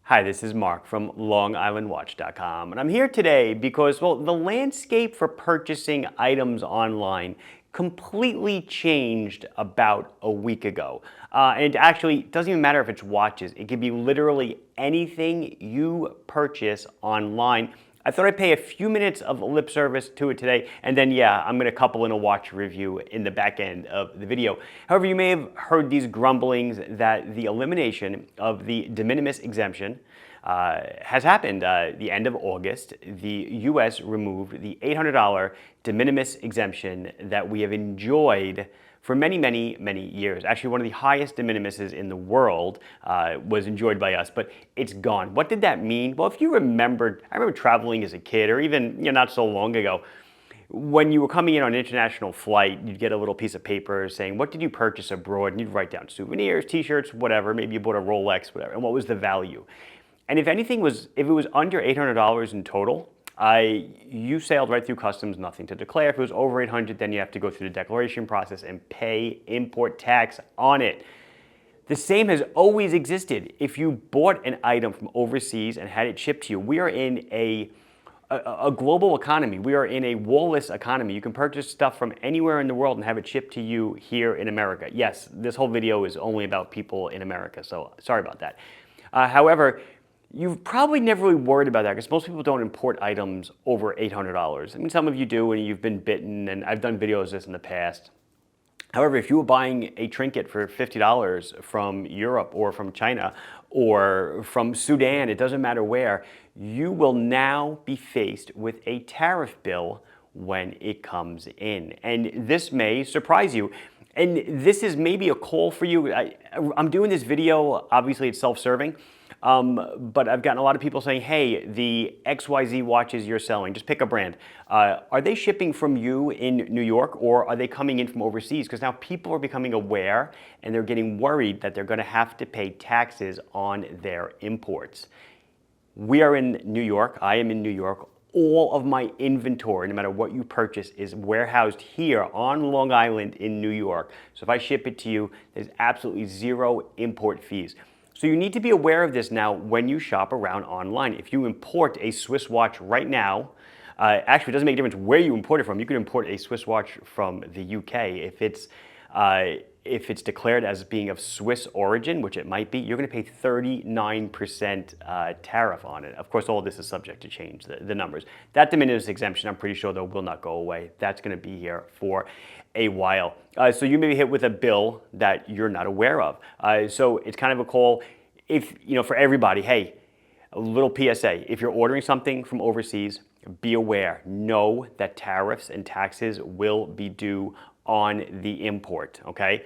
Hi, this is Mark from LongIslandWatch.com, and I'm here today because, well, the landscape for purchasing items online completely changed about a week ago. And it actually doesn't even matter if it's watches. It could be literally anything you purchase online. I thought I'd pay a few minutes of lip service to it today, and then yeah, I'm going to couple in a watch review in the back end of the video. However, you may have heard these grumblings that the elimination of the de minimis exemption has happened. The end of August, the U.S. removed the $800 de minimis exemption that we have enjoyed for many, many, many years. Actually, one of the highest de minimises in the world was enjoyed by us, but it's gone. What did that mean? Well, if you remembered, I remember traveling as a kid, or even not so long ago, when you were coming in on an international flight, you'd get a little piece of paper saying, what did you purchase abroad? And you'd write down souvenirs, t-shirts, whatever. Maybe you bought a Rolex, whatever. And what was the value? And if anything was, if it was under $800 in total, you sailed right through customs, nothing to declare. If it was over 800, then you have to go through the declaration process and pay import tax on it. The same has always existed. If you bought an item from overseas and had it shipped to you, we are in a global economy. We are in a wall-less economy. You can purchase stuff from anywhere in the world and have it shipped to you here in America. Yes, this whole video is only about people in America, so sorry about that. However, you've probably never really worried about that because most people don't import items over $800. I mean, some of you do and you've been bitten, and I've done videos of this in the past. However, if you were buying a trinket for $50 from Europe or from China or from Sudan, it doesn't matter where, you will now be faced with a tariff bill when it comes in. And this may surprise you. And this is maybe a call for you. I'm doing this video, obviously it's self-serving. But I've gotten a lot of people saying, hey, the XYZ watches you're selling, just pick a brand. Are they shipping from you in New York, or are they coming in from overseas? Because now people are becoming aware and they're getting worried that they're going to have to pay taxes on their imports. We are in New York. I am in New York. All of my inventory, no matter what you purchase, is warehoused here on Long Island in New York. So if I ship it to you, there's absolutely zero import fees. So you need to be aware of this now when you shop around online. If you import a Swiss watch right now, actually it doesn't make a difference where you import it from. You can import a Swiss watch from the UK. If it's declared as being of Swiss origin, which it might be, you're going to pay 39% tariff on it. Of course, all of this is subject to change, the numbers. That de minimis exemption, I'm pretty sure, though, will not go away. That's going to be here for a while. So you may be hit with a bill that you're not aware of. So it's kind of a call, if for everybody, hey, a little PSA, if you're ordering something from overseas, be aware, know that tariffs and taxes will be due on the import, okay?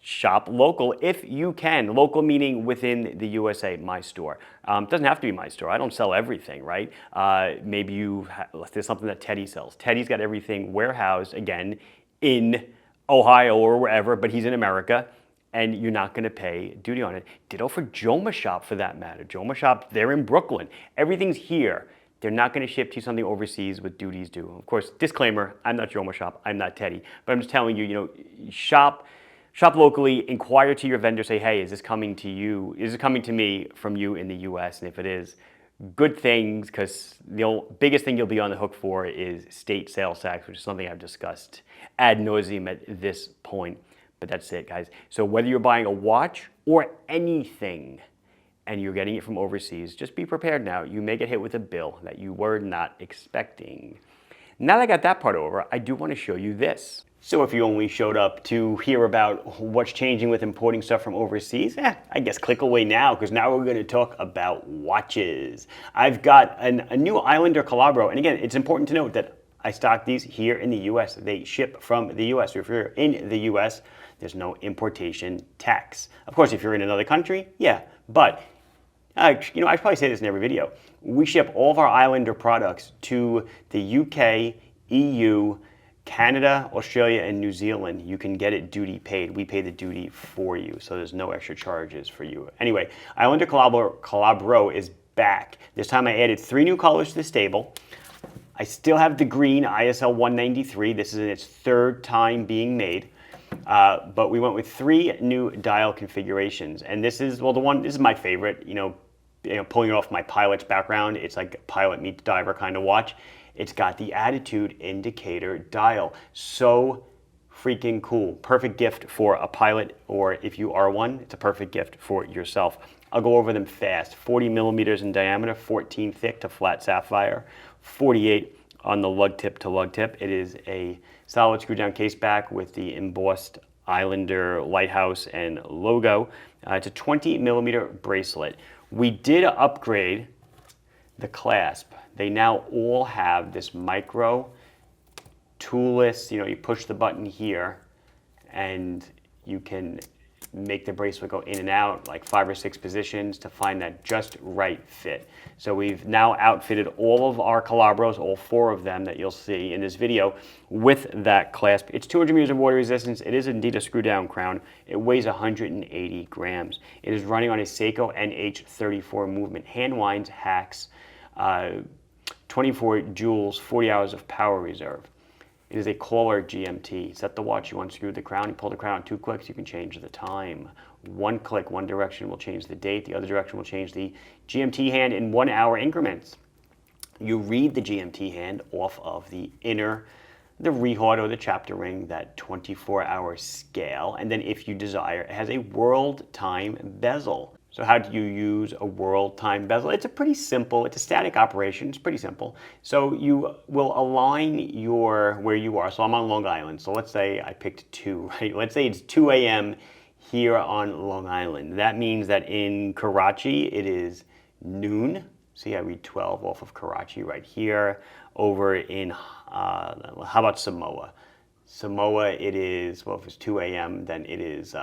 Shop local if you can. Local meaning within the USA, my store. It doesn't have to be my store. I don't sell everything, right? Maybe there's something that Teddy sells. Teddy's got everything warehoused, again, in Ohio or wherever, but he's in America, and you're not going to pay duty on it. Ditto for Joma Shop, for that matter. Joma Shop, they're in Brooklyn. Everything's here. They're not going to ship to you something overseas with duties due. Of course, disclaimer, I'm not Joma Shop, I'm not Teddy. But I'm just telling you, shop locally, inquire to your vendor, say, hey, is this coming to you? Is it coming to me from you in the US? And if it is, good things, because the biggest thing you'll be on the hook for is state sales tax, which is something I've discussed ad nauseum at this point. But that's it, guys. So whether you're buying a watch or anything, and you're getting it from overseas, just be prepared now. You may get hit with a bill that you were not expecting. Now that I got that part over, I do want to show you this. So if you only showed up to hear about what's changing with importing stuff from overseas, I guess click away now, because now we're going to talk about watches. I've got a new Islander Calabro, and again, it's important to note that I stock these here in the US. They ship from the US. So if you're in the US, there's no importation tax. Of course, if you're in another country, yeah, but I probably say this in every video. We ship all of our Islander products to the UK, EU, Canada, Australia, and New Zealand. You can get it duty paid. We pay the duty for you, so there's no extra charges for you. Anyway, Islander Calabro is back. This time I added 3 new colors to the stable. I still have the green ISL 193. This is in its 3rd time being made. But we went with 3 new dial configurations, and this is, well, this is my favorite. Pulling it off my pilot's background, it's like pilot meets diver kind of watch. It's got the attitude indicator dial. So freaking cool. Perfect gift for a pilot, or if you are one, it's a perfect gift for yourself. I'll go over them fast. 40 millimeters in diameter, 14 thick to flat sapphire, 48 on the lug tip to lug tip. It is a solid screw down case back with the embossed Islander lighthouse and logo. It's a 20 millimeter bracelet. We did upgrade the clasp. They now all have this micro toolless, you push the button here and you can make the bracelet go in and out like 5 or 6 positions to find that just right fit. So we've now outfitted all of our Calabros, all 4 of them that you'll see in this video, with that clasp. It's 200 meters of water resistance. It is indeed a screw down crown. It weighs 180 grams. It is running on a Seiko NH34 movement. Hand winds, hacks, 24 joules, 40 hours of power reserve. It is a Kohler GMT. Set the watch, you unscrew the crown, you pull the crown 2 clicks, you can change the time. 1 click, one direction will change the date, the other direction will change the GMT hand in 1 hour increments. You read the GMT hand off of the rehaut or the chapter ring, that 24-hour scale, and then if you desire, it has a world time bezel. So how do you use a world time bezel? It's a static operation, it's pretty simple. So you will align where you are. So I'm on Long Island, so let's say I picked 2, right? Let's say it's 2 a.m. here on Long Island. That means that in Karachi, it is noon. See, I read 12 off of Karachi right here. Over in, how about Samoa? Samoa, it is, well, if it's 2 a.m., then it is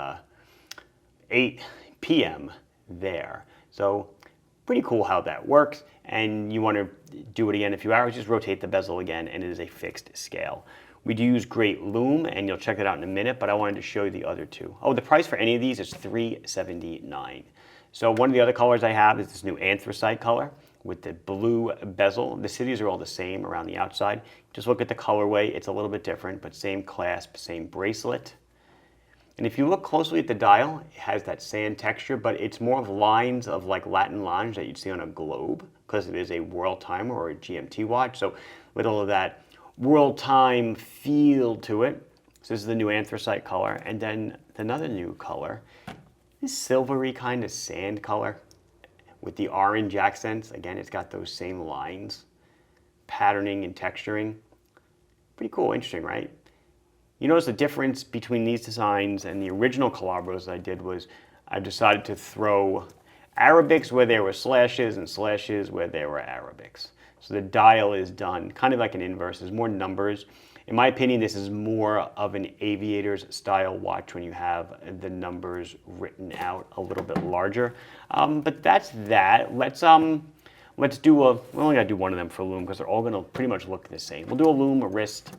8 p.m. there. So pretty cool how that works. And you want to do it again in a few hours, just rotate the bezel again, and it is a fixed scale. We do use great loom, and you'll check that out in a minute, but I wanted to show you the other 2. Oh, the price for any of these is $379. So one of the other colors I have is this new anthracite color with the blue bezel. The cities are all the same around the outside. Just look at the colorway. It's a little bit different, but same clasp, same bracelet. And if you look closely at the dial, it has that sand texture, but it's more of lines of like Latin Lange that you'd see on a globe, because it is a world timer or a GMT watch. So with all of that world time feel to it. So this is the new anthracite color. And then another new color, this silvery kind of sand color with the orange accents. Again, it's got those same lines, patterning and texturing. Pretty cool, interesting, right? You notice the difference between these designs and the original Calabros I did was I decided to throw Arabics where there were slashes and slashes where there were Arabics. So the dial is done kind of like an inverse. There's more numbers. In my opinion, this is more of an aviator's style watch when you have the numbers written out a little bit larger. But that's that. Let's do we only gotta do one of them for loom because they're all gonna pretty much look the same. We'll do a loom, a wrist,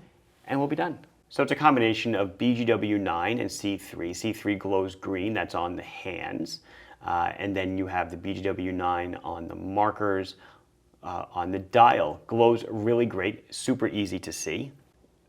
and we'll be done. So it's a combination of BGW9 and C3. C3 glows green, that's on the hands. And then you have the BGW9 on the markers, on the dial. Glows really great, super easy to see.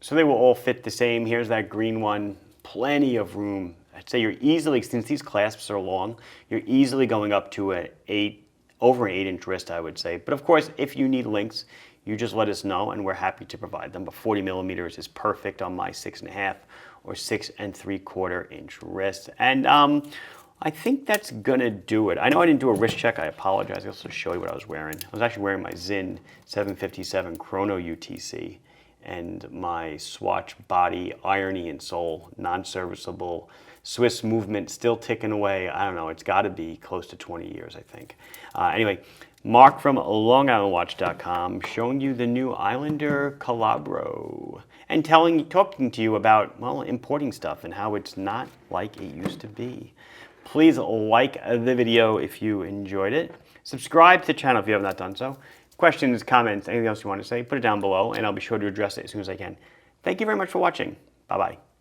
So they will all fit the same. Here's that green one, plenty of room. I'd say you're easily, since these clasps are long, you're easily going up to over an 8-inch wrist, I would say. But of course, if you need links, you just let us know and we're happy to provide them. But 40 millimeters is perfect on my 6.5 or 6 3/4 inch wrist. And I think that's gonna do it. I know I didn't do a wrist check, I apologize. I'll also show you what I was wearing. I was actually wearing my Zinn 757 Chrono UTC and my Swatch Body Irony and Soul non-serviceable Swiss movement still ticking away. I don't know, it's gotta be close to 20 years, I think. Anyway, Mark from LongIslandWatch.com showing you the new Islander Calabro and talking to you about, well, importing stuff and how it's not like it used to be. Please like the video if you enjoyed it. Subscribe to the channel if you have not done so. Questions, comments, anything else you want to say, put it down below and I'll be sure to address it as soon as I can. Thank you very much for watching. Bye-bye.